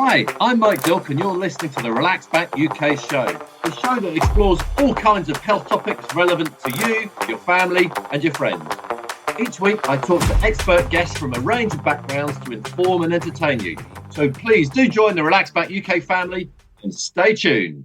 Hi, I'm Mike Dilk and you're listening to the Relax Back UK show, the show that explores all kinds of health topics relevant to you, your family and your friends. Each week I talk to expert guests from a range of backgrounds to inform and entertain you. So please do join the Relax Back UK family and stay tuned.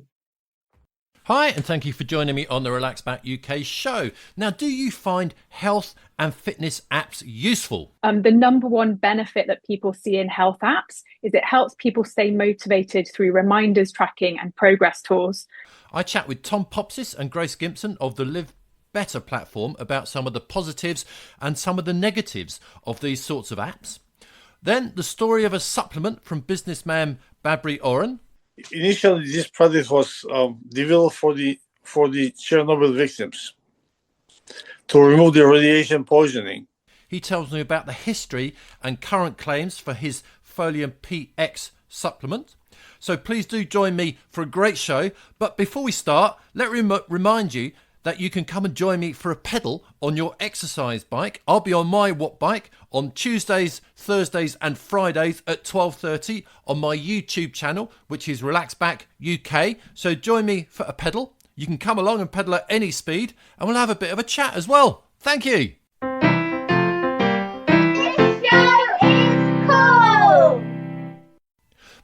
Hi, and thank you for joining me on the Relax Back UK show. Now, do you find health and fitness apps useful? The number one benefit that people see in health apps is it helps people stay motivated through reminders, tracking and progress tools. I chat with Tom Popsis and Grace Gimson of the Live Better platform about some of the positives and some of the negatives of these sorts of apps. Then the story of a supplement from businessman Babry Oren. Initially, this product was developed for the Chernobyl victims to remove the radiation poisoning. He tells me about the history and current claims for his folium PX supplement. So please do join me for a great show. But before we start, let me remind you that you can come and join me for a pedal on your exercise bike. I'll be on my Watt bike on Tuesdays, Thursdays and Fridays at 12:30 on my YouTube channel, which is Relax Back UK. So join me for a pedal. You can come along and pedal at any speed and we'll have a bit of a chat as well. Thank you. This show is cool!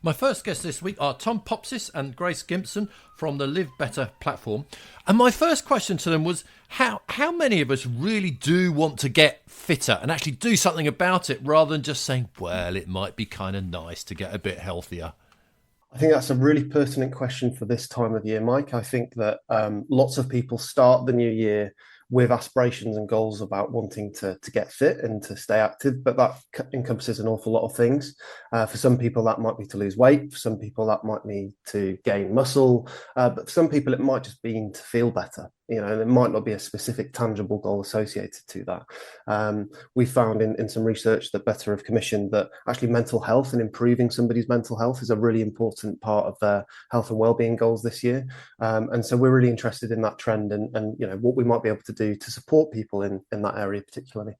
My first guests this week are Tom Popsis and Grace Gimson from the Live Better platform. And my first question to them was, how many of us really do want to get fitter and actually do something about it rather than just saying, well, it might be kind of nice to get a bit healthier? I think that's a really pertinent question for this time of year, Mike. I think that lots of people start the new year with aspirations and goals about wanting to get fit and to stay active, but that encompasses an awful lot of things. For some people, that might be to lose weight. For some people, that might be to gain muscle. But for some people, it might just be to feel better. You know, there might not be a specific tangible goal associated to that. We found in some research that Better have commissioned that actually mental health and improving somebody's mental health is a really important part of their health and wellbeing goals this year. And so we're really interested in that trend and you know what we might be able to do to support people in that area particularly.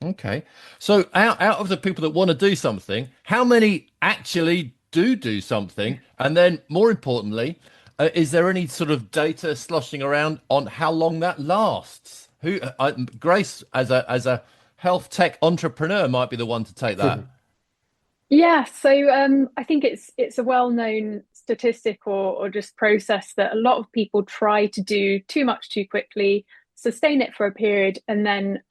Okay. So out of the people that want to do something, how many actually do something? And then more importantly, is there any sort of data sloshing around on how long that lasts? Grace, as a health tech entrepreneur, might be the one to take that. Yeah, so I think it's a well-known statistic or just process that a lot of people try to do too much too quickly, sustain it for a period, and then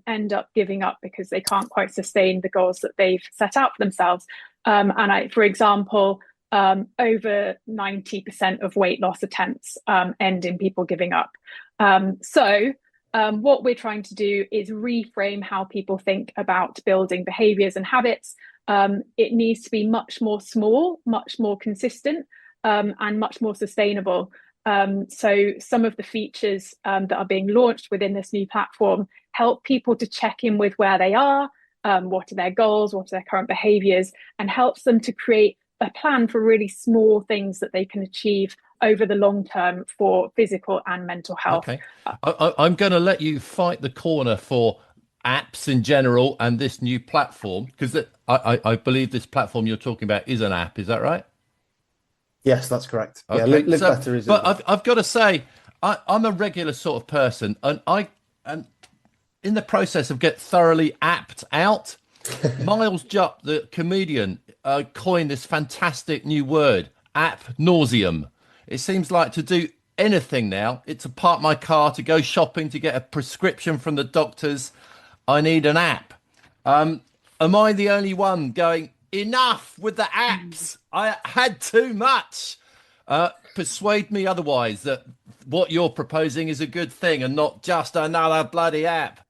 end up giving up because they can't quite sustain the goals that they've set out for themselves. For example, over 90% of weight loss attempts end in people giving up. So what we're trying to do is reframe how people think about building behaviors and habits. It needs to be much more small, much more consistent, and much more sustainable. So some of the features that are being launched within this new platform help people to check in with where they are, what are their goals, what are their current behaviors, and helps them to create a plan for really small things that they can achieve over the long term for physical and mental health. Okay. I'm going to let you fight the corner for apps in general and this new platform, because I believe this platform you're talking about is an app. Is that right? Yes, that's correct. Okay. Yeah, Live Better is. But I've got to say, I'm a regular sort of person, and and in the process of get thoroughly apped out. Miles Jupp, the comedian, coined this fantastic new word, app nauseum. It seems like to do anything now, it's to park my car, to go shopping, to get a prescription from the doctors, I need an app. Am I the only one going, enough with the apps? I had too much. Persuade me otherwise, that what you're proposing is a good thing and not just another bloody app.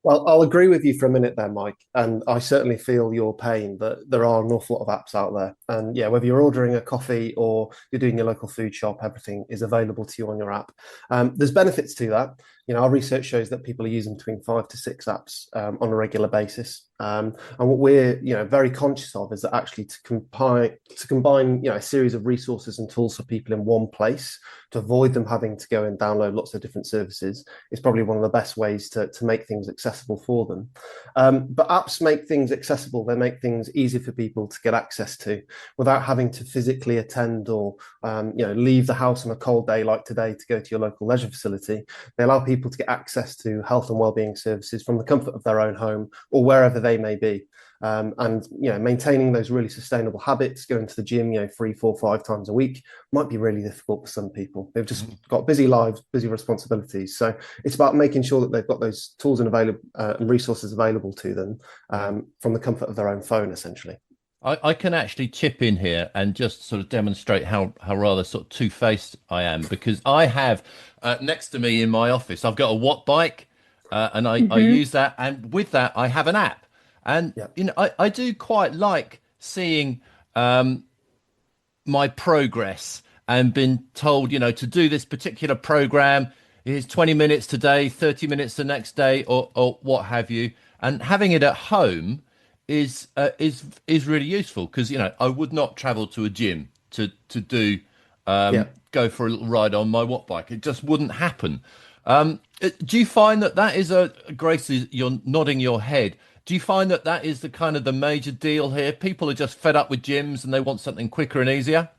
Well, I'll agree with you for a minute there, Mike. And I certainly feel your pain that there are an awful lot of apps out there. And yeah, whether you're ordering a coffee or you're doing your local food shop, everything is available to you on your app. There's benefits to that. Our research shows that people are using between 5 to 6 apps on a regular basis. And what we're, very conscious of is that actually to combine, a series of resources and tools for people in one place to avoid them having to go and download lots of different services is probably one of the best ways to make things accessible for them. But apps make things accessible. They make things easy for people to get access to without having to physically attend or, leave the house on a cold day like today to go to your local leisure facility. They allow people to get access to health and wellbeing services from the comfort of their own home or wherever they may be. And maintaining those really sustainable habits, going to the gym 3, 4, 5 times a week might be really difficult for some people. They've just got busy lives, busy responsibilities. So it's about making sure that they've got those tools and resources available to them from the comfort of their own phone, essentially. I can actually chip in here and just sort of demonstrate how rather sort of two-faced I am, because I have next to me in my office, I've got a Watt bike and I use that. And with that, I have an app. And, I do quite like seeing my progress and been told, to do this particular program is 20 minutes today, 30 minutes the next day, or what have you. And having it at home is really useful because, I would not travel to a gym to do go for a little ride on my Watt bike. It just wouldn't happen. Do you find that is Grace, you're nodding your head. Do you find that is the kind of the major deal here? People are just fed up with gyms and they want something quicker and easier?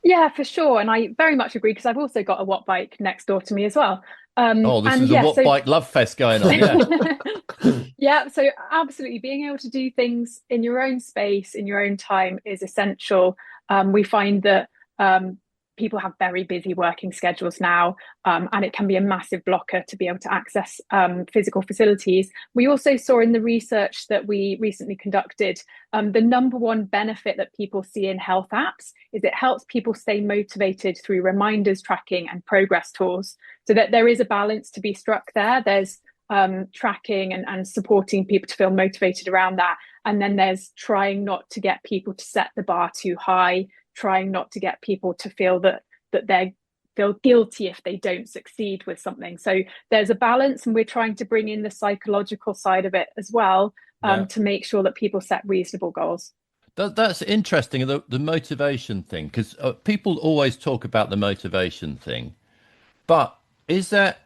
Yeah, for sure. And I very much agree because I've also got a Watt bike next door to me as well. This is a Watt bike love fest going on. Yeah. Yeah, so absolutely being able to do things in your own space, in your own time is essential. We find that people have very busy working schedules now, and it can be a massive blocker to be able to access physical facilities. We also saw in the research that we recently conducted, the number one benefit that people see in health apps is it helps people stay motivated through reminders, tracking, and progress tools. So that there is a balance to be struck there. There's tracking and supporting people to feel motivated around that. And then there's trying not to get people to set the bar too high, trying not to get people to feel that they feel guilty if they don't succeed with something. So there's a balance, and we're trying to bring in the psychological side of it as well, to make sure that people set reasonable goals. That's interesting, the motivation thing, because people always talk about the motivation thing, but is there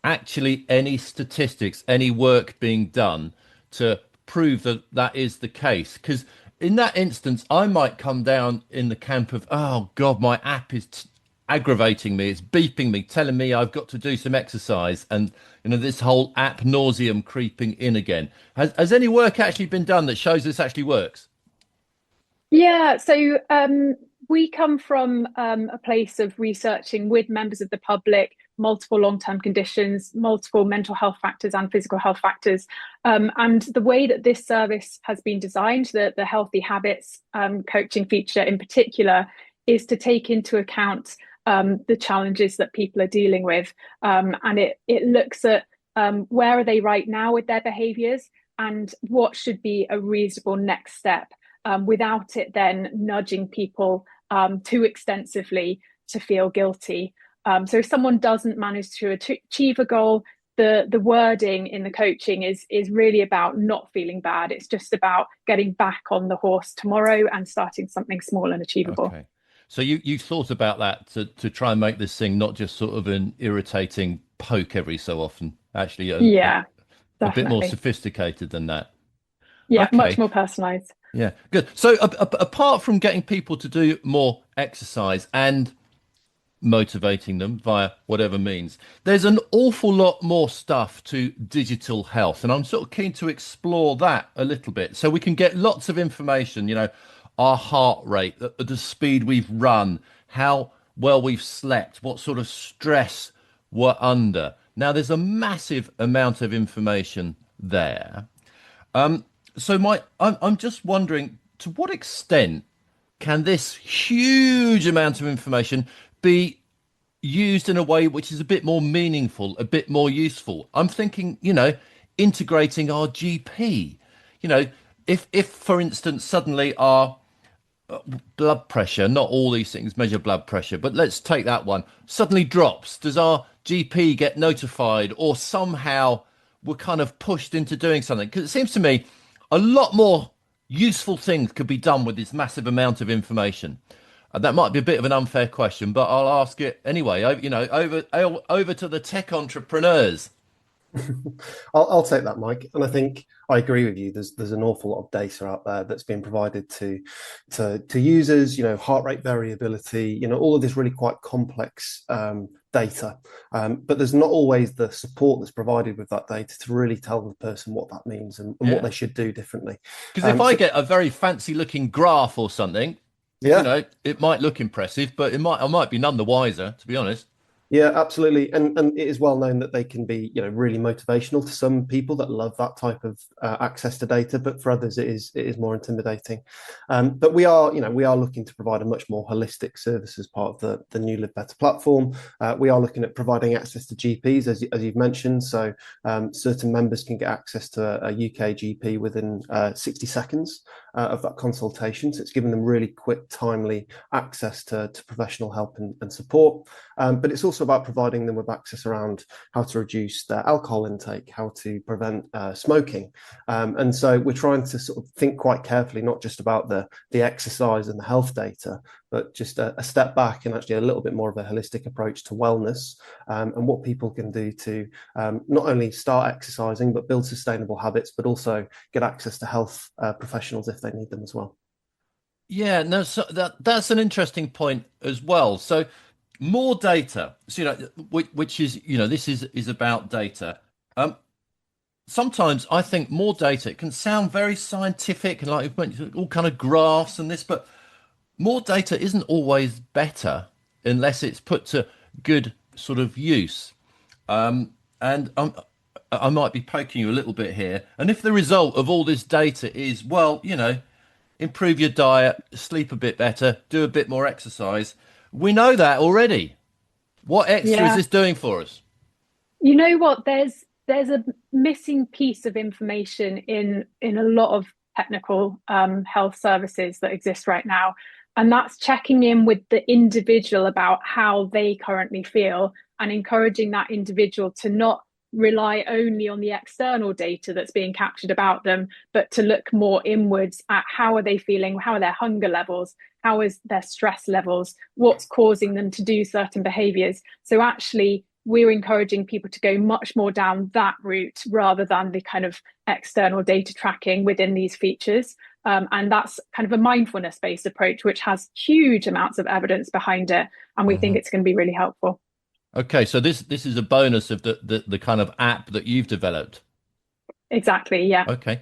actually any statistics, any work being done to prove that is the case? Because in that instance, I might come down in the camp of, oh God, my app is aggravating me. It's beeping me, telling me I've got to do some exercise. And, this whole app nauseum creeping in again. Has any work actually been done that shows this actually works? Yeah, so we come from a place of researching with members of the public multiple long-term conditions, multiple mental health factors and physical health factors. And the way that this service has been designed, the healthy habits coaching feature in particular, is to take into account the challenges that people are dealing with. And it looks at where are they right now with their behaviours and what should be a reasonable next step, without it then nudging people too extensively to feel guilty. So if someone doesn't manage to achieve a goal, the wording in the coaching is really about not feeling bad. It's just about getting back on the horse tomorrow and starting something small and achievable. Okay. So you thought about that to try and make this thing not just sort of an irritating poke every so often, actually a bit more sophisticated than that. Yeah, okay. Much more personalized. Yeah, good. So apart from getting people to do more exercise and motivating them via whatever means, there's an awful lot more stuff to digital health, and I'm sort of keen to explore that a little bit so we can get lots of information, our heart rate, the speed we've run, how well we've slept, what sort of stress we're under. Now there's a massive amount of information there. So I'm just wondering, to what extent can this huge amount of information be used in a way which is a bit more meaningful, a bit more useful? I'm thinking, integrating our GP. If for instance, suddenly our blood pressure, not all these things measure blood pressure, but let's take that one, suddenly drops. Does our GP get notified or somehow were kind of pushed into doing something? Because it seems to me a lot more useful things could be done with this massive amount of information. That might be a bit of an unfair question, but I'll ask it anyway. Over to the tech entrepreneurs. I'll take that, Mike. And I think I agree with you. There's an awful lot of data out there that's being provided to users. Heart rate variability. All of this really quite complex data. But there's not always the support that's provided with that data to really tell the person what that means and what they should do differently. Because if I get a very fancy looking graph or something, it might look impressive, but I might be none the wiser, to be honest. Yeah, absolutely, and it is well known that they can be, really motivational to some people that love that type of access to data, but for others, it is more intimidating. But we are looking to provide a much more holistic service as part of the new Live Better platform. We are looking at providing access to GPs, as you've mentioned. So certain members can get access to a UK GP within 60 seconds of that consultation. So it's giving them really quick, timely access to professional help and support. But it's also about providing them with access around how to reduce their alcohol intake, how to prevent smoking. And so we're trying to sort of think quite carefully, not just about the exercise and the health data, but just a step back and actually a little bit more of a holistic approach to wellness and what people can do to not only start exercising, but build sustainable habits, but also get access to health professionals if they need them as well. Yeah, no, so that's an interesting point as well. So more data, so, which is, this is about data. Sometimes I think more data, it can sound very scientific and like all kind of graphs and this, but more data isn't always better unless it's put to good sort of use. And I might be poking you a little bit here. And if the result of all this data is, well, improve your diet, sleep a bit better, do a bit more exercise, we know that already. What extra is this doing for us? You know what? There's a missing piece of information in a lot of technical health services that exist right now. And that's checking in with the individual about how they currently feel and encouraging that individual to not rely only on the external data that's being captured about them, but to look more inwards at how are they feeling, how are their hunger levels, how is their stress levels, what's causing them to do certain behaviors. So actually, we're encouraging people to go much more down that route rather than the kind of external data tracking within these features. And that's kind of a mindfulness-based approach, which has huge amounts of evidence behind it. And we think it's going to be really helpful. Okay, so this is a bonus of the kind of app that you've developed. Exactly, yeah. Okay.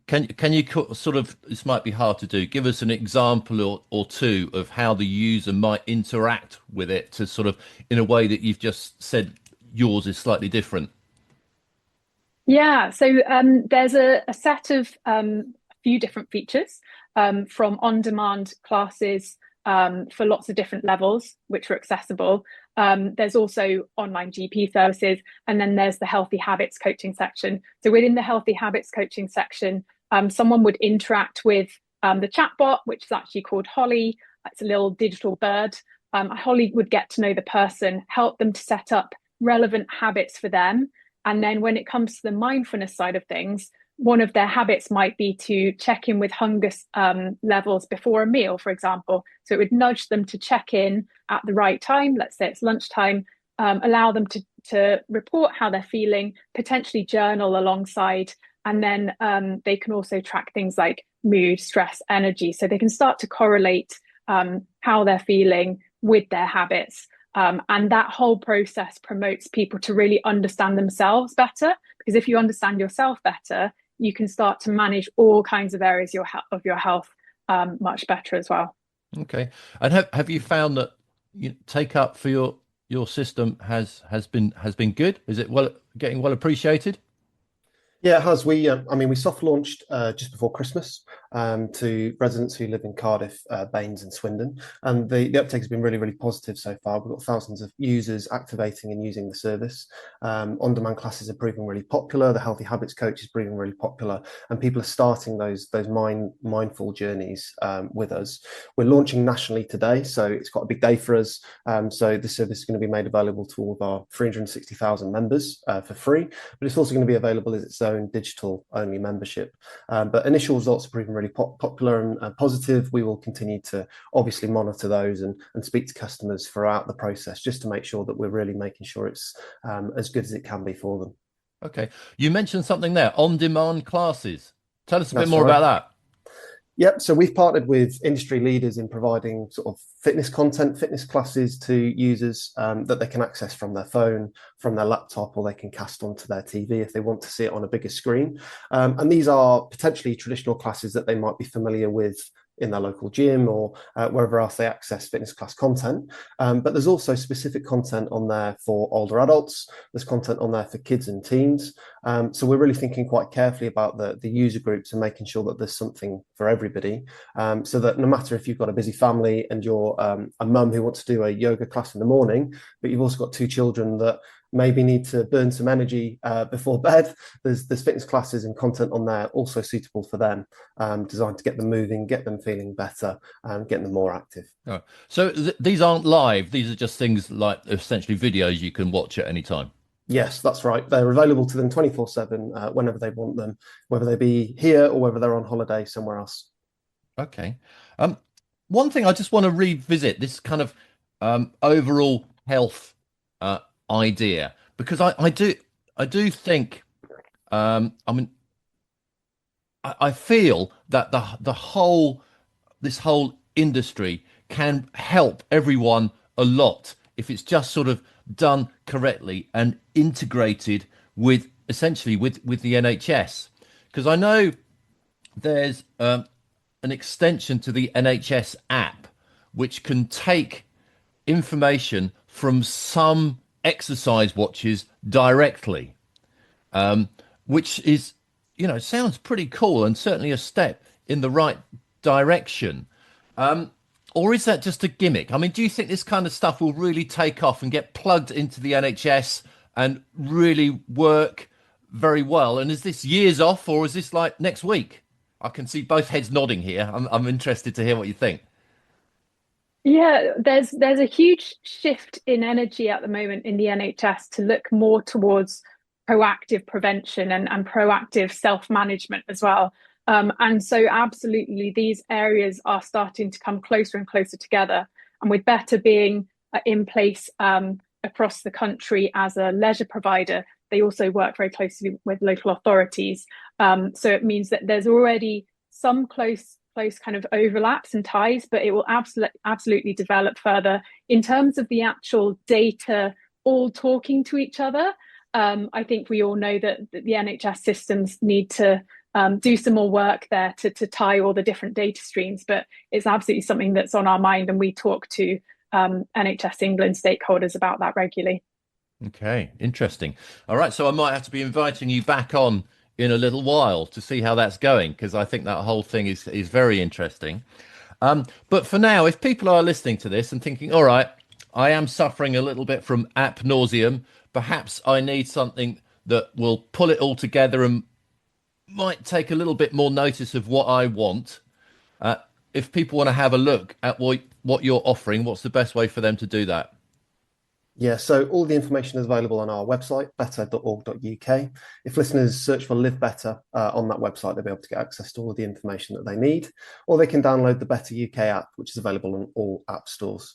Can you sort of, this might be hard to do, give us an example or two of how the user might interact with it to sort of, in a way that you've just said yours is slightly different? Yeah, so there's a set of a few different features from on-demand classes for lots of different levels, which are accessible. There's also online GP services, and then there's the healthy habits coaching section. So within the healthy habits coaching section, someone would interact with the chatbot, which is actually called Holly. It's a little digital bird. Holly would get to know the person, help them to set up relevant habits for them. And then when it comes to the mindfulness side of things, one of their habits might be to check in with hunger levels before a meal, for example. So it would nudge them to check in at the right time. Let's say it's lunchtime, allow them to report how they're feeling, potentially journal alongside. And then they can also track things like mood, stress, energy. So they can start to correlate how they're feeling with their habits. And that whole process promotes people to really understand themselves better. Because if you understand yourself better, you can start to manage all kinds of areas of your health much better as well. Okay. And have you found that take up for your system has been good? Is it getting well appreciated? Yeah, it has. We soft launched just before Christmas, to residents who live in Cardiff, Baines and Swindon. And the uptake has been really, really positive so far. We've got thousands of users activating and using the service. On-demand classes are proving really popular. The Healthy Habits Coach is proving really popular. And people are starting those mindful journeys with us. We're launching nationally today, so it's quite a big day for us. So this service is going to be made available to all of our 360,000 members for free, but it's also going to be available as its own digital-only membership. But initial results are proving really popular and positive. We will continue to obviously monitor those and speak to customers throughout the process just to make sure that we're really making sure it's as good as it can be for them. Okay. You mentioned something there, on-demand classes. Tell us a bit more right. about that. Yep. So we've partnered with industry leaders in providing sort of fitness content, fitness classes to users that they can access from their phone, from their laptop, or they can cast onto their TV if they want to see it on a bigger screen. And these are potentially traditional classes that they might be familiar with in their local gym or wherever else they access fitness class content. But there's also specific content on there for older adults. There's content on there for kids and teens. So we're really thinking quite carefully about the user groups and making sure that there's something for everybody. So that no matter if you've got a busy family and you're a mum who wants to do a yoga class in the morning, but you've also got 2 children that maybe need to burn some energy before bed, there's fitness classes and content on there also suitable for them, designed to get them moving, get them feeling better, and get them more active. Oh. So these aren't live, these are just things like essentially videos you can watch at any time. Yes, that's right. They're available to them 24/7 whenever they want them, whether they be here or whether they're on holiday somewhere else. Okay. One thing I just want to revisit, this kind of overall health idea, because I do think I mean I feel that this whole industry can help everyone a lot if it's just sort of done correctly and integrated with essentially with the NHS, because I know there's an extension to the NHS app which can take information from some exercise watches directly, which is, sounds pretty cool and certainly a step in the right direction. Or is that just a gimmick? I mean, do you think this kind of stuff will really take off and get plugged into the NHS and really work very well? And is this years off, or is this like next week? I can see both heads nodding here. I'm interested to hear what you think. Yeah, there's a huge shift in energy at the moment in the NHS to look more towards proactive prevention and proactive self-management as well. And so absolutely, these areas are starting to come closer and closer together. And with Better being in place across the country as a leisure provider, they also work very closely with local authorities. So it means that there's already some close kind of overlaps and ties, but it will absolutely develop further in terms of the actual data all talking to each other. I think we all know that the NHS systems need to do some more work there to tie all the different data streams, but it's absolutely something that's on our mind, and we talk to NHS England stakeholders about that regularly. Okay, interesting. All right, so I might have to be inviting you back on in a little while to see how that's going, because I think that whole thing is very interesting. But for now, if people are listening to this and thinking, all right, I am suffering a little bit from app nauseum, perhaps I need something that will pull it all together and might take a little bit more notice of what I want. If people want to have a look at what you're offering, what's the best way for them to do that? Yeah, so all the information is available on our website, better.org.uk. If listeners search for Live Better on that website, they'll be able to get access to all of the information that they need, or they can download the Better UK app, which is available on all app stores.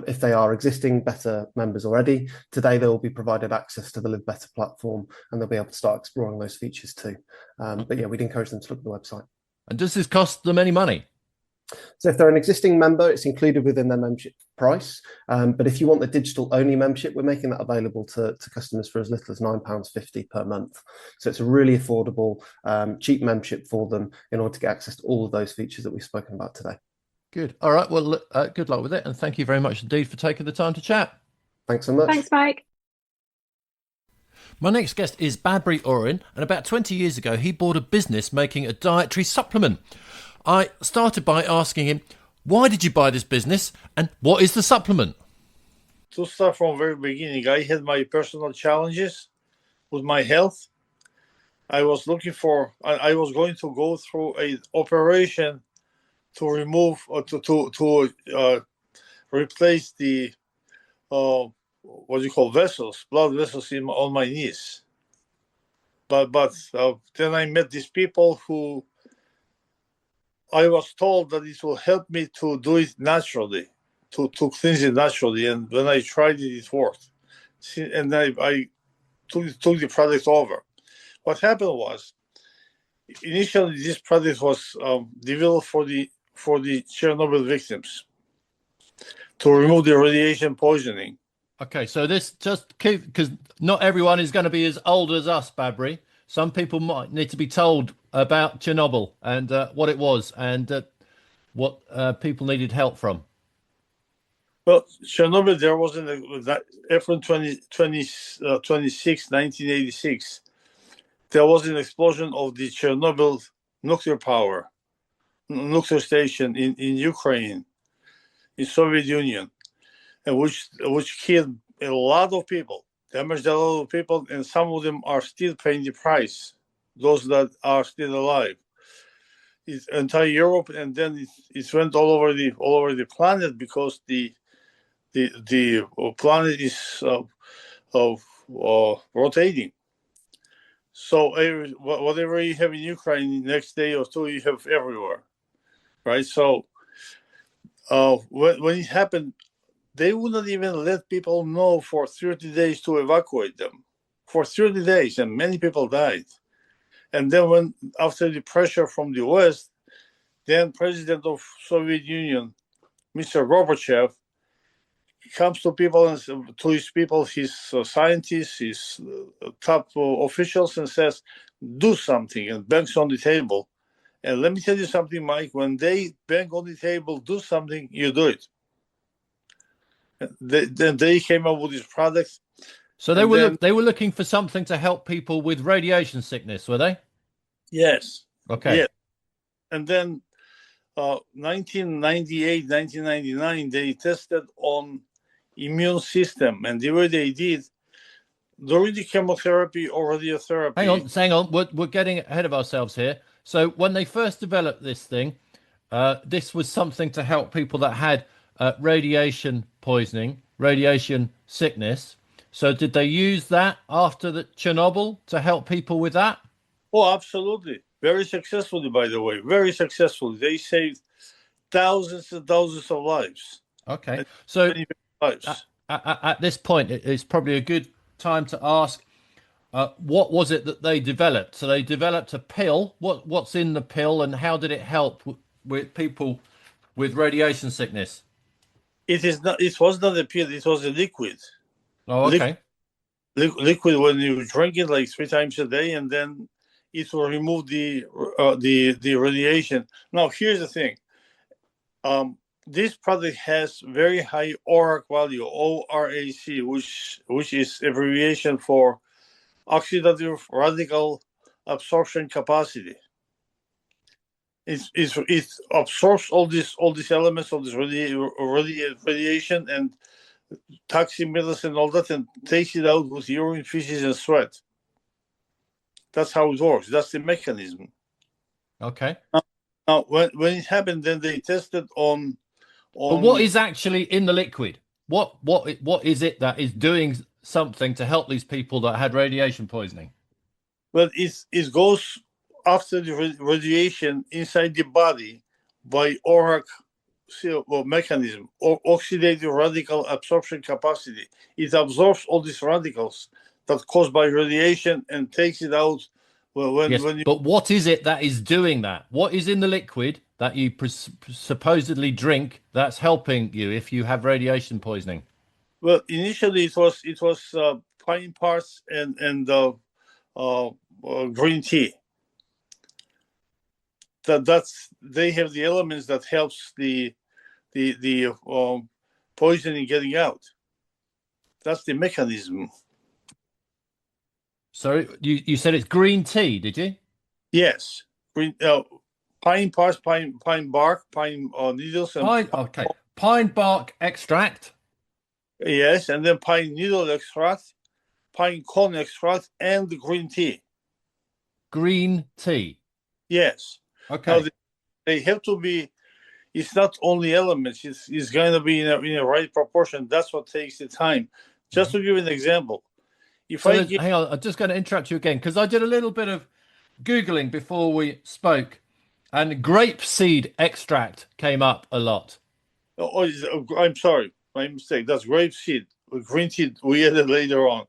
If they are existing Better members already, today they will be provided access to the Live Better platform, and they'll be able to start exploring those features too. But yeah, we'd encourage them to look at the website. And does this cost them any money? So if they're an existing member, it's included within their membership price. But if you want the digital only membership, we're making that available to customers for as little as £9.50 per month. So it's a really affordable, cheap membership for them in order to get access to all of those features that we've spoken about today. Good. All right. Well, good luck with it. And thank you very much indeed for taking the time to chat. Thanks so much. Thanks, Mike. My next guest is Babry Oren, and about 20 years ago, he bought a business making a dietary supplement. I started by asking him, why did you buy this business and what is the supplement? To start from very beginning, I had my personal challenges with my health. I was looking for. I was going to go through a operation to remove or to replace the what do you call vessels, blood vessels on my knees. But then I met these people who I was told that it will help me to do it naturally, to cleanse it naturally. And when I tried it, it worked. And I took the product over. What happened was, initially this product was developed for the Chernobyl victims to remove the radiation poisoning. Okay, so this just keep, because not everyone is going to be as old as us, Babry. Some people might need to be told about Chernobyl and what it was and what people needed help from. Well, Chernobyl, there was April 26, 1986, there was an explosion of the Chernobyl nuclear station in Ukraine, in Soviet Union, and which killed a lot of people, damaged a lot of people, and some of them are still paying the price. Those that are still alive, it's entire Europe, and then it went all over the planet because the planet is rotating. So whatever you have in Ukraine, next day or two you have everywhere, right? So when it happened, they wouldn't even let people know for 30 days to evacuate them. For 30 days, and many people died. And then after the pressure from the West, then President of Soviet Union, Mr. Gorbachev, comes to people and to his scientists, his top officials, and says, "Do something," and bangs on the table. And let me tell you something, Mike. When they bang on the table, do something, you do it. Then they came up with these products. So they were looking for something to help people with radiation sickness, were they? Yes. Okay. Yeah. And then 1998, 1999, they tested on immune system, and the way they did during the chemotherapy or radiotherapy. Hang on. We're getting ahead of ourselves here. So when they first developed this thing, this was something to help people that had radiation poisoning, radiation sickness. So did they use that after the Chernobyl to help people with that? Oh, absolutely. Very successfully, by the way. Very successfully. They saved thousands and thousands of lives. Okay. So lives. At this point, it's probably a good time to ask, what was it that they developed? So they developed a pill. What's in the pill and how did it help with people with radiation sickness? It was not a pill. It was a liquid. Oh, okay. Liquid when you drink it like 3 times a day, and then it will remove the radiation. Now, here's the thing. This product has very high ORAC value, ORAC, which is abbreviation for oxidative radical absorption capacity. It absorbs all these elements of this radiation and toxic metals and all that, and takes it out with urine, feces, and sweat. That's how it works. That's the mechanism. Okay. Now, when it happened, then they tested on. But what is actually in the liquid? What is it that is doing something to help these people that had radiation poisoning? Well, it goes after the radiation inside the body by ORAC mechanism, or oxidative radical absorption capacity. It absorbs all these radicals that caused by radiation and takes it out. But what is it that is doing that? What is in the liquid that you supposedly drink that's helping you if you have radiation poisoning? Well, initially it was pine parts and green tea. They have the elements that helps the poisoning getting out. That's the mechanism. So you said it's green tea, did you? Yes, green. pine parts, pine bark, pine needles, and pine bark extract. yes, and then pine needle extract, pine cone extract, and green tea. Green tea. Yes. Okay. Now they have to be. It's not only elements. It's going to be in a right proportion. That's what takes the time. Just to give an example, hang on, I'm just going to interrupt you again because I did a little bit of Googling before we spoke, and grape seed extract came up a lot. I'm sorry, my mistake. That's grape seed. Green tea we added later on,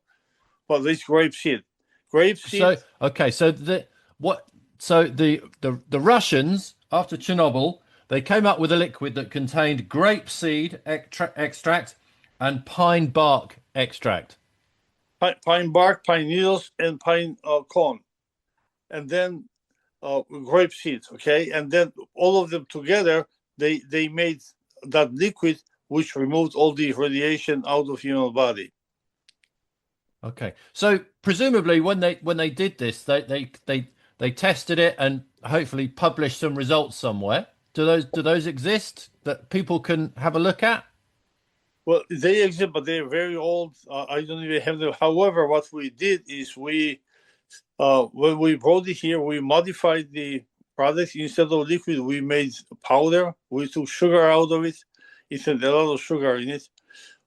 but it's grape seed. Grape seed. So the Russians after Chernobyl, they came up with a liquid that contained grape seed extract and pine bark extract. Pine bark, pine needles, and pine cone, and then grape seeds. Okay, and then all of them together, they made that liquid which removed all the radiation out of human body. Okay, so presumably when they did this, they tested it and hopefully published some results somewhere. Do those exist that people can have a look at? Well, they exist, but they're very old. I don't even have them. However, what we did is when we brought it here, we modified the product. Instead of liquid, we made powder. We took sugar out of it. It had a lot of sugar in it.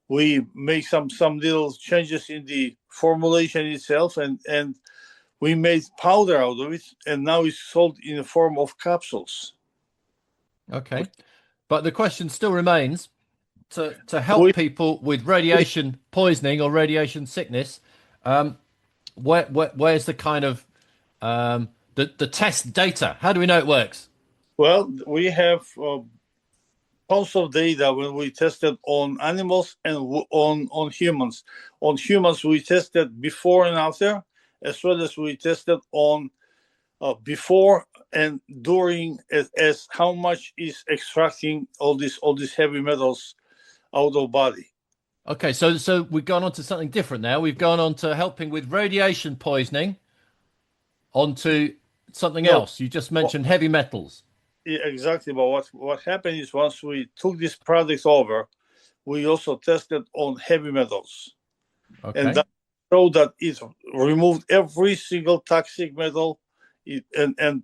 We made some little changes in the formulation itself, and we made powder out of it. And now it's sold in the form of capsules. Okay, but the question still remains: to help people with radiation poisoning or radiation sickness, where's the kind of the test data? How do we know it works? Well, we have tons of data when we tested on animals and on humans. On humans, we tested before and after, as well as we tested on before and during, as how much is extracting all these heavy metals out of body. Okay, so we've gone on to something different now. We've gone on to helping with radiation poisoning, onto something else. You just mentioned heavy metals. Yeah, exactly. But what happened is once we took this product over, we also tested on heavy metals. Okay. And that showed that it removed every single toxic metal and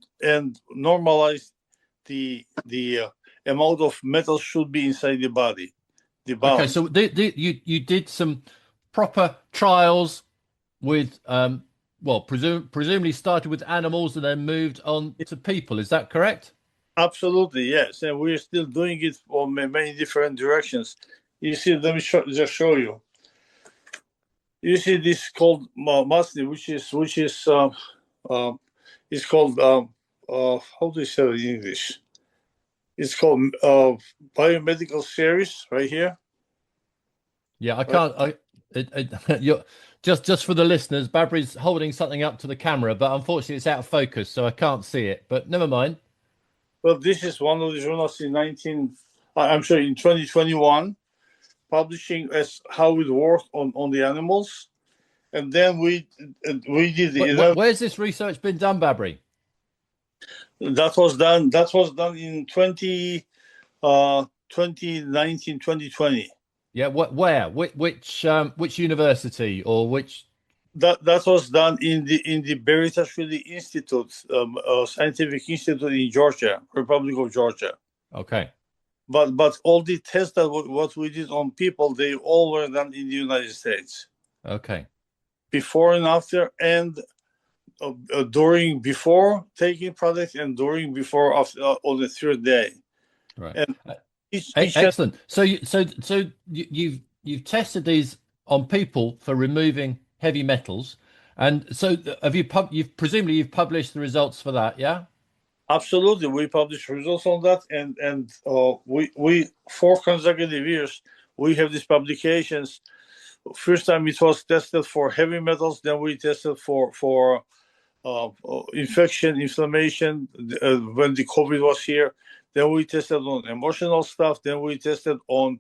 normalized the amount of metal should be inside the body. Okay, so you did some proper trials with presumably started with animals and then moved on to people. Is that correct? Absolutely, yes. And we're still doing it on many different directions. You see, let me just show you. You see this called muscle, which is it's called how do you say it in English? It's called biomedical series right here. Yeah, I can't. You're just for the listeners. Babry's holding something up to the camera, but unfortunately, it's out of focus, so I can't see it. But never mind. Well, this is one of the journals in 2021, publishing as how it worked on the animals, and then we did the. Where's this research been done, Babry? That was done in 2019, 2020. Yeah, where? Which university or which? That was done in the Beritashvili Institute, Scientific Institute in Georgia, Republic of Georgia. Okay. But all the tests that what we did on people, they all were done in the United States. Okay. Before and after, and before taking product, and before after on the third day. Right. And excellent. So you've tested these on people for removing heavy metals, and so you've presumably published the results for that, yeah? Absolutely, we published results on that, and we 4 consecutive years we have these publications. First time it was tested for heavy metals, then we tested for infection, inflammation when the COVID was here. Then we tested on emotional stuff. Then we tested on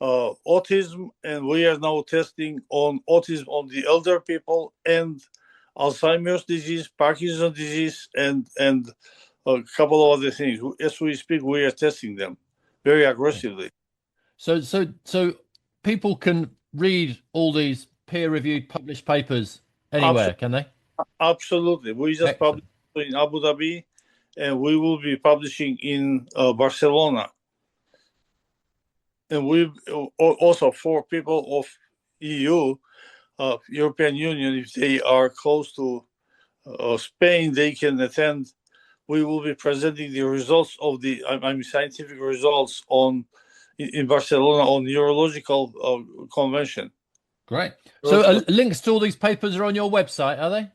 autism, and we are now testing on autism on the elder people and Alzheimer's disease, Parkinson's disease, and a couple of other things. As we speak, we are testing them very aggressively. So people can read all these peer-reviewed published papers anywhere, can they? Absolutely. We just Excellent. published in Abu Dhabi, and we will be publishing in Barcelona. And we also, for people of EU, European Union, if they are close to Spain, they can attend. We will be presenting the results of the scientific results in Barcelona on neurological convention. Great. So links to all these papers are on your website, are they?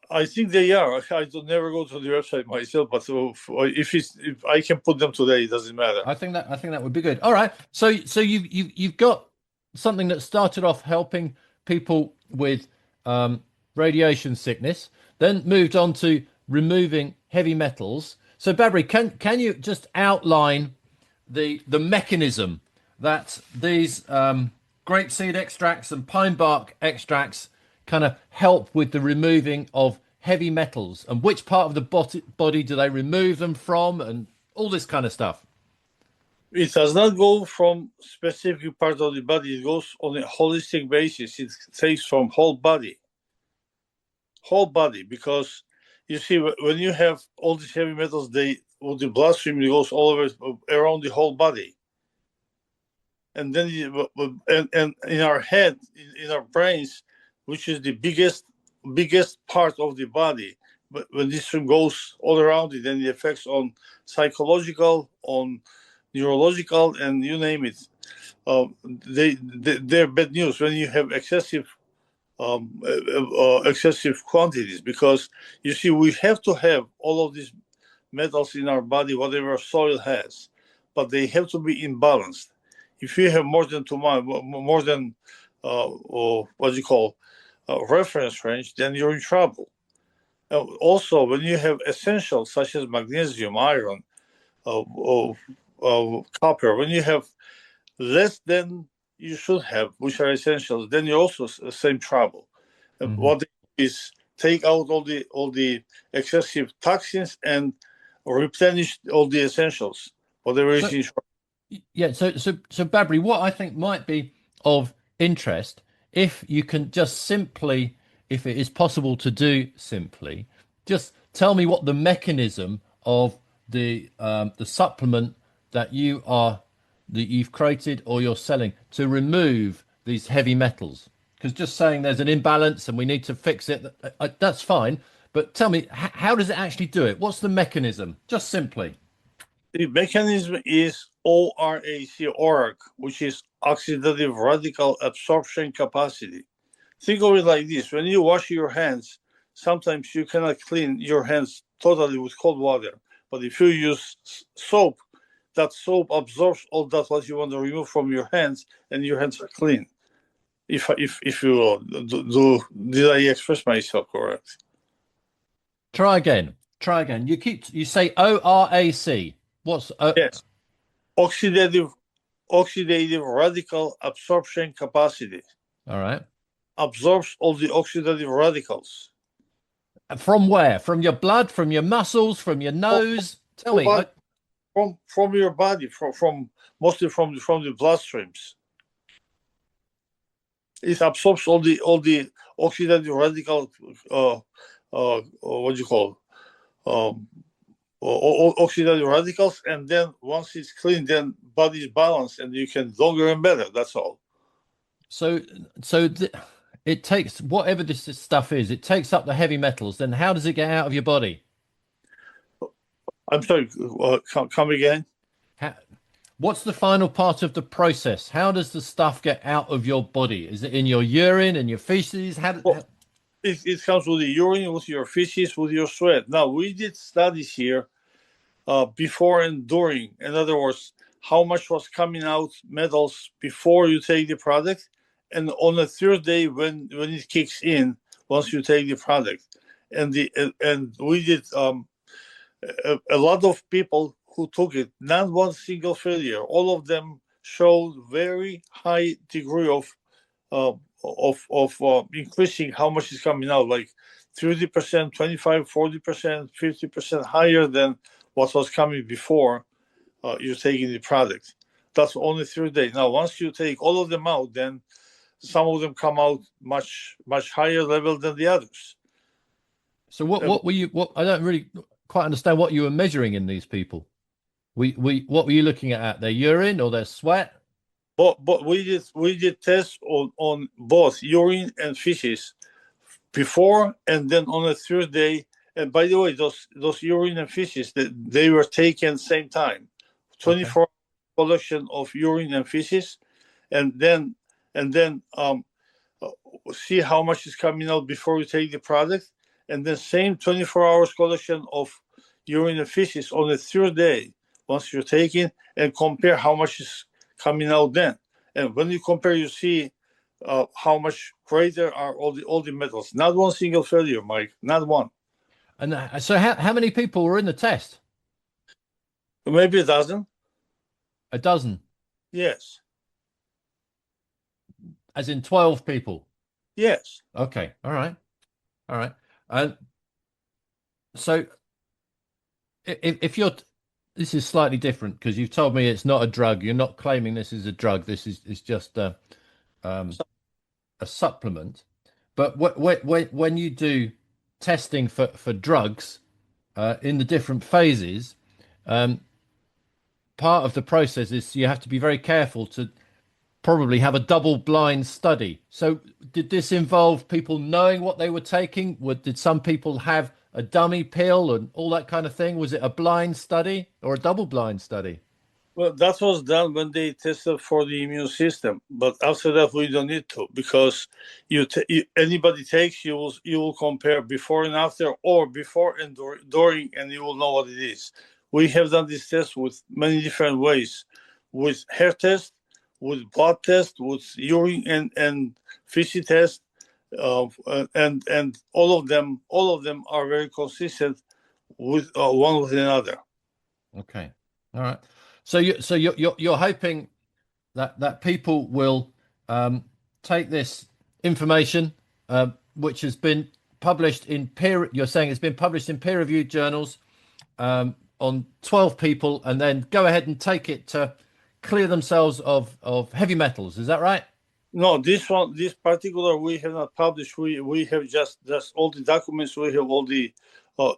I think they are. I don't never go to the website myself, but if I can put them today, it doesn't matter. I think that would be good. All right. So you've got something that started off helping people with radiation sickness, then moved on to removing heavy metals. So Babry, can you just outline the mechanism that these grapeseed extracts and pine bark extracts kind of help with the removing of heavy metals, and which part of the body do they remove them from, and all this kind of stuff? It does not go from specific part of the body. It goes on a holistic basis. It takes from whole body, because you see, when you have all these heavy metals, with the bloodstream, it goes all over around the whole body. And then and in our head, in our brains, which is the biggest part of the body, but when this stream goes all around it, then the effects on psychological, on neurological, and you name it, they're bad news when you have excessive quantities, because you see, we have to have all of these metals in our body, whatever soil has, but they have to be imbalanced. If you have more than what you call reference range, then you're in trouble. Also, when you have essentials such as magnesium, iron, copper, when you have less than you should have, which are essentials, then you're also the same trouble. Mm-hmm. What is take out all the excessive toxins and replenish all the essentials, whatever is in short. Yeah, so Babry, what I think might be of interest, if you can just simply, if it is possible to do simply, just tell me what the mechanism of the supplement that you've created or you're selling to remove these heavy metals. Because just saying there's an imbalance and we need to fix it, that's fine. But tell me, how does it actually do it? What's the mechanism? Just simply. The mechanism is ORAC, which is oxidative radical absorption capacity. Think of it like this. When you wash your hands, sometimes you cannot clean your hands totally with cold water. But if you use soap, that soap absorbs all that what you want to remove from your hands, and your hands are clean. If you did I express myself correct? Try again. You say ORAC. What's yes? Oxidative radical absorption capacity. All right. Absorbs all the oxidative radicals. From where? From your blood? From your muscles? From your nose? Tell me. From your body. From mostly from the bloodstreams. It absorbs all the oxidative radical. What do you call? Oxidative radicals, and then once it's clean, then body is balanced, and you can longer and better. That's all. So it takes whatever this stuff is. It takes up the heavy metals. Then how does it get out of your body? I'm sorry. Come again. What's the final part of the process? How does the stuff get out of your body? Is it in your urine and your feces? It comes with the urine, with your feces, with your sweat. Now, we did studies here before and during. In other words, how much was coming out metals before you take the product, and on the third day when it kicks in, once you take the product. And we did a lot of people who took it, not one single failure. All of them showed very high degree of increasing how much is coming out, like 30%, 25, 40%, 50% higher than what was coming before you're taking the product. That's only 3 days. Now, once you take all of them out, then some of them come out much higher level than the others. So what were you? What I don't really quite understand what you were measuring in these people. What were you looking at? Their urine or their sweat? But we did tests on both urine and feces before and then on the 3rd day. And by the way, those urine and feces, they were taken same time, 24 collection of urine and feces, and then see how much is coming out before you take the product, and then same 24 hours collection of urine and feces on the 3rd day once you're taking, and compare how much is coming out then. And when you compare, you see how much greater are all the metals. Not one single failure, Mike. Not one. And so how many people were in the test? Maybe a dozen. A dozen. Yes. As in 12 people. Yes. Okay. All right. And so if you're, this is slightly different because you've told me it's not a drug. You're not claiming this is a drug. This is just a supplement. But when you do testing for drugs in the different phases, part of the process is you have to be very careful to probably have a double-blind study. So did this involve people knowing what they were taking? Did some people have a dummy pill and all that kind of thing? Was it a blind study or a double-blind study? Well, that was done when they tested for the immune system. But after that, we don't need to, because anybody takes, you will compare before and after, or before and during, and you will know what it is. We have done this test with many different ways, with hair test, with blood test, with urine and feces test, and all of them are very consistent with one with another. Okay, all right. So you're hoping that people will take this information, which has been published in peer. You're saying it's been published in peer-reviewed journals on 12 people, and then go ahead and take it to clear themselves of heavy metals. Is that right? No, this particular we have not published. We have just all the documents. We have all the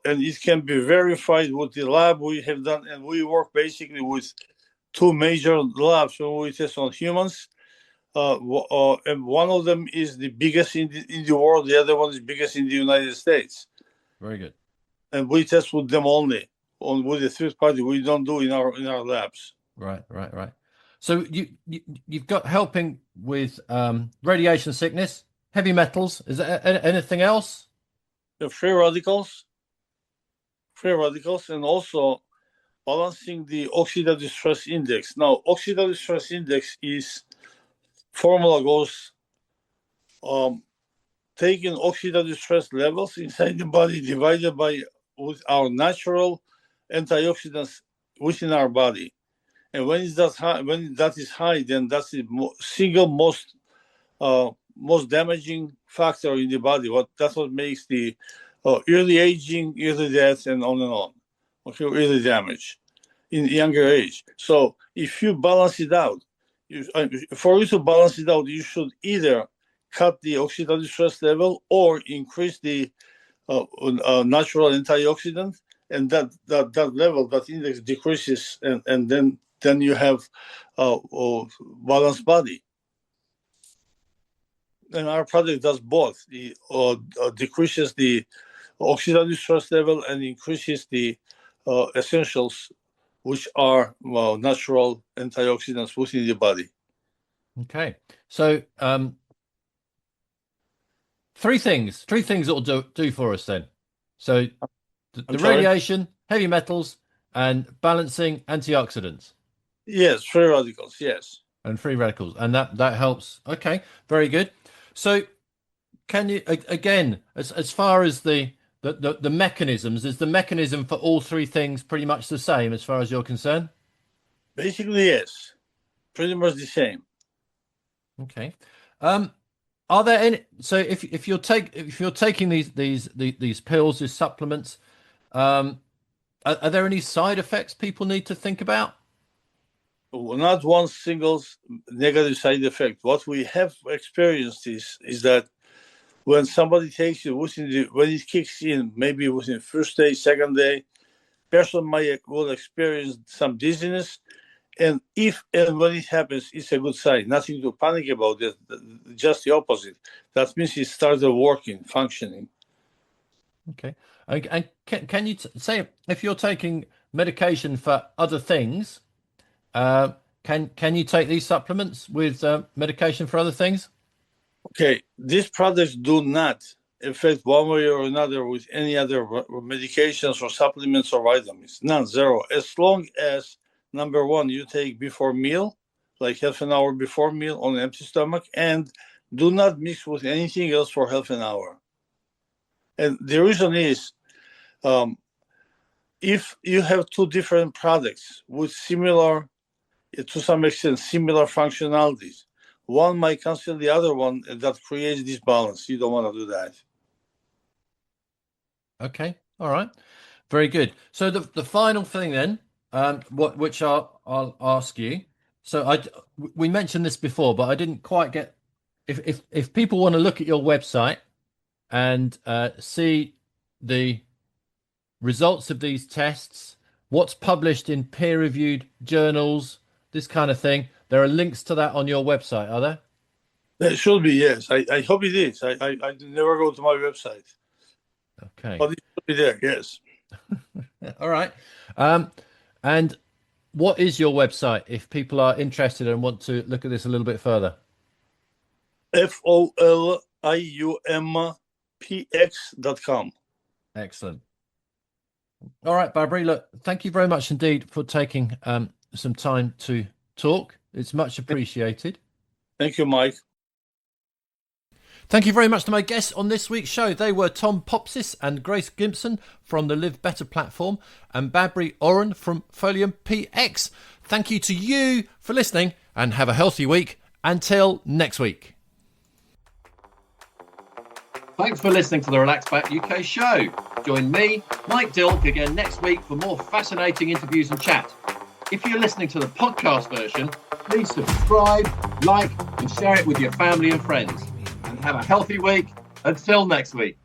and it can be verified with the lab we have done, and we work basically with 2 major labs when we test on humans. And one of them is the biggest in the world. The other one is biggest in the United States. Very good. And we test with them only with the 3rd party. We don't do in our labs. Right. So you've got helping with radiation sickness, heavy metals. Is there anything else? The free radicals, and also balancing the oxidative stress index. Now, oxidative stress index is formula goes taking oxidative stress levels inside the body divided by with our natural antioxidants within our body. And when that is high, then that's the single most damaging factor in the body. That's what makes the early aging, early death, and on. Okay, early damage in younger age. So if you balance it out, for you to balance it out, you should either cut the oxidative stress level or increase the natural antioxidant, and that level, that index decreases, and then you have balanced body. And our product does both. The decreases the oxidative stress level and increases the essentials, which are natural antioxidants within the body. Okay, so 3 things that will do for us then. So the radiation, heavy metals, and balancing antioxidants. Yes, free radicals. Yes, and free radicals, and that helps. Okay, very good. So can you again, as far as the mechanisms, is the mechanism for all 3 things pretty much the same as far as you're concerned? Basically, yes, pretty much the same. Okay. Are there any? So if you're taking these pills, these supplements, are there any side effects people need to think about? Not one single negative side effect. What we have experienced is that when somebody takes it when it kicks in, maybe within first day, second day, person will experience some dizziness, and if and when it happens, it's a good sign. Nothing to panic about. It. Just the opposite. That means it started working, functioning. Okay. And can you say if you're taking medication for other things, can you take these supplements with medication for other things? Okay, these products do not affect one way or another with any other medications or supplements or vitamins. None, zero. As long as, number one, you take before meal, like half an hour before meal on an empty stomach, and do not mix with anything else for half an hour. And the reason is, if you have two different products with similar, to some extent, similar functionalities, one might cancel the other one, and that creates this balance. You don't want to do that. Okay, all right, very good. So the final thing then, which I'll ask you. So we mentioned this before, but I didn't quite get if people want to look at your website and see the results of these tests, what's published in peer-reviewed journals, this kind of thing. There are links to that on your website, are there? There should be, yes. I hope it is. I never go to my website. Okay. But it should be there, yes. All right. And what is your website if people are interested and want to look at this a little bit further? foliumpx.com. Excellent. All right, Babry, look, thank you very much indeed for taking some time to talk. It's much appreciated. Thank you, Mike. Thank you very much to my guests on this week's show. They were Tom Popsis and Grace Gimson from the Live Better platform and Babry Oren from Folium PX. Thank you to you for listening and have a healthy week. Until next week. Thanks for listening to the Relax Back UK show. Join me, Mike Dilk, again next week for more fascinating interviews and chat. If you're listening to the podcast version, please subscribe, like, and share it with your family and friends. And have a healthy week. Until next week.